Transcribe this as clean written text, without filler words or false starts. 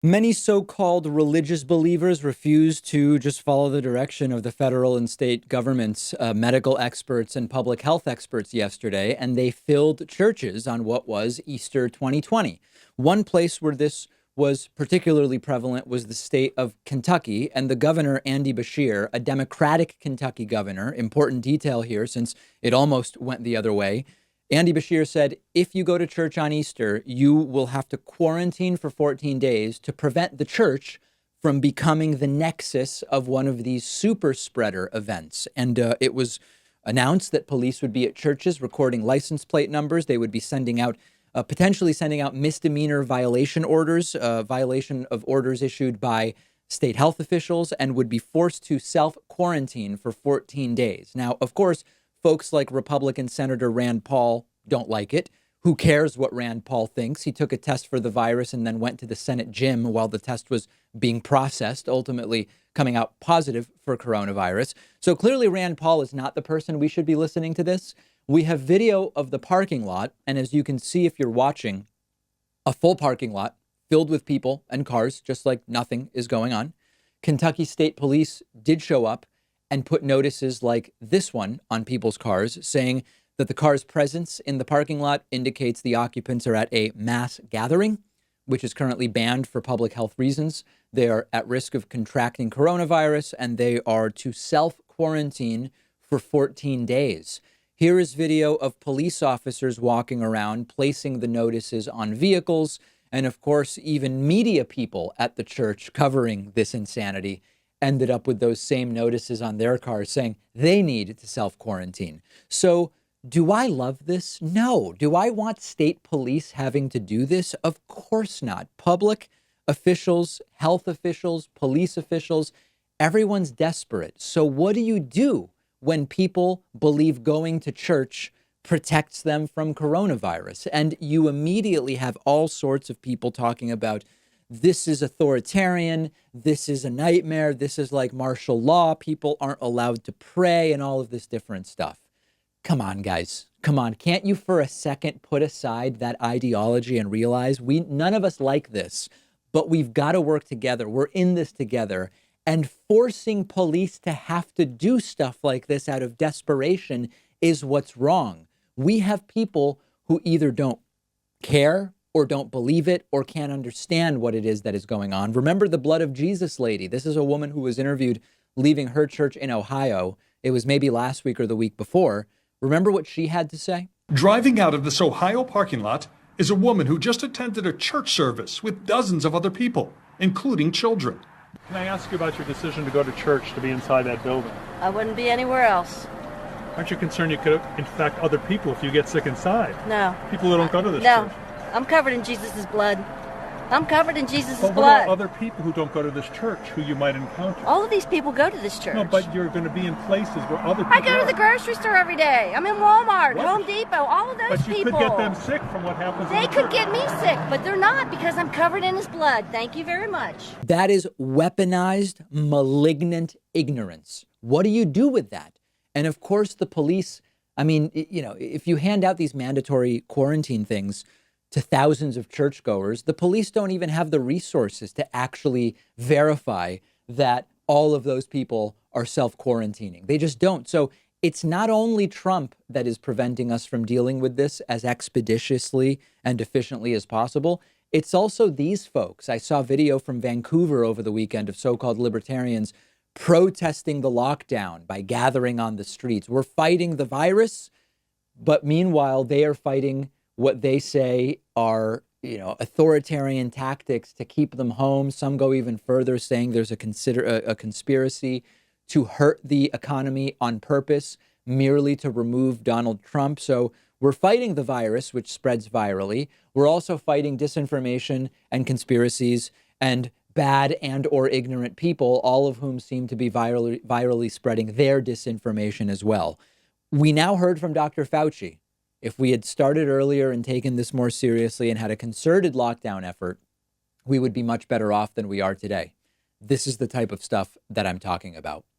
Many so-called religious believers refuse to just follow the direction of the federal and state governments, medical experts and public health experts yesterday, and they filled churches on what was Easter 2020. One place where this was particularly prevalent was the state of Kentucky, and the governor, Andy Beshear, a Democratic Kentucky governor, important detail here since it almost went the other way. Andy Beshear said, if you go to church on Easter, you will have to quarantine for 14 days to prevent the church from becoming the nexus of one of these super spreader events. And it was announced that police would be at churches recording license plate numbers. They would be sending out, potentially sending out misdemeanor violation orders, violation of orders issued by state health officials, and would be forced to self-quarantine for 14 days. Now, of course, folks like Republican Senator Rand Paul don't like it. Who cares what Rand Paul thinks? He took a test for the virus and then went to the Senate gym while the test was being processed, ultimately coming out positive for coronavirus. So clearly Rand Paul is not the person we should be listening to this. We have video of the parking lot. And as you can see, if you're watching, a full parking lot filled with people and cars, just like nothing is going on. Kentucky State Police did show up and put notices like this one on people's cars saying that the car's presence in the parking lot indicates the occupants are at a mass gathering, which is currently banned for public health reasons. They are at risk of contracting coronavirus, and they are to self-quarantine for 14 days. Here is video of police officers walking around, placing the notices on vehicles, and of course, even media people at the church covering this insanity ended up with those same notices on their cars saying they need to self-quarantine. So do I love this? No. Do I want state police having to do this? Of course not. Public officials, health officials, police officials, everyone's desperate. So what do you do when people believe going to church protects them from coronavirus? And you immediately have all sorts of people talking about this is authoritarian, this is a nightmare, this is like martial law, people aren't allowed to pray, and all of this different stuff. Come on, guys. Come on. Can't you for a second put aside that ideology and realize none of us like this, but we've got to work together. We're in this together. And forcing police to have to do stuff like this out of desperation is what's wrong. We have people who either don't care or don't believe it or can't understand what it is that is going on. Remember the Blood of Jesus lady. This is a woman who was interviewed leaving her church in Ohio. It was maybe last week or the week before. Remember what she had to say? Driving out of this Ohio parking lot is a woman who just attended a church service with dozens of other people, including children. Can I ask you about your decision to go to church, to be inside that building? I wouldn't be anywhere else. Aren't you concerned you could infect other people if you get sick inside? No. People who don't go to this No. church. I'm covered in Jesus' blood. I'm covered in Jesus' But what blood. about other people who don't go to this church who you might encounter? All of these people go to this church. No, but you're going to be in places where other people I go to the grocery store every day. I'm in Walmart, What? Home Depot, all of those But you people. could get them sick from what happens in They the could church. get me sick, but they're not because I'm covered in his blood. Thank you very much. That is weaponized, malignant ignorance. What do you do with that? And of course, the police, I mean, if you hand out these mandatory quarantine things to thousands of churchgoers, the police don't even have the resources to actually verify that all of those people are self-quarantining. They just don't. So it's not only Trump that is preventing us from dealing with this as expeditiously and efficiently as possible. It's also these folks. I saw video from Vancouver over the weekend of so-called libertarians protesting the lockdown by gathering on the streets. We're fighting the virus, but meanwhile, they are fighting what they say are, authoritarian tactics to keep them home. Some go even further, saying there's a conspiracy to hurt the economy on purpose, merely to remove Donald Trump. So we're fighting the virus, which spreads virally. We're also fighting disinformation and conspiracies and bad and or ignorant people, all of whom seem to be virally spreading their disinformation as well. We now heard from Dr. Fauci. If we had started earlier and taken this more seriously and had a concerted lockdown effort, we would be much better off than we are today. This is the type of stuff that I'm talking about.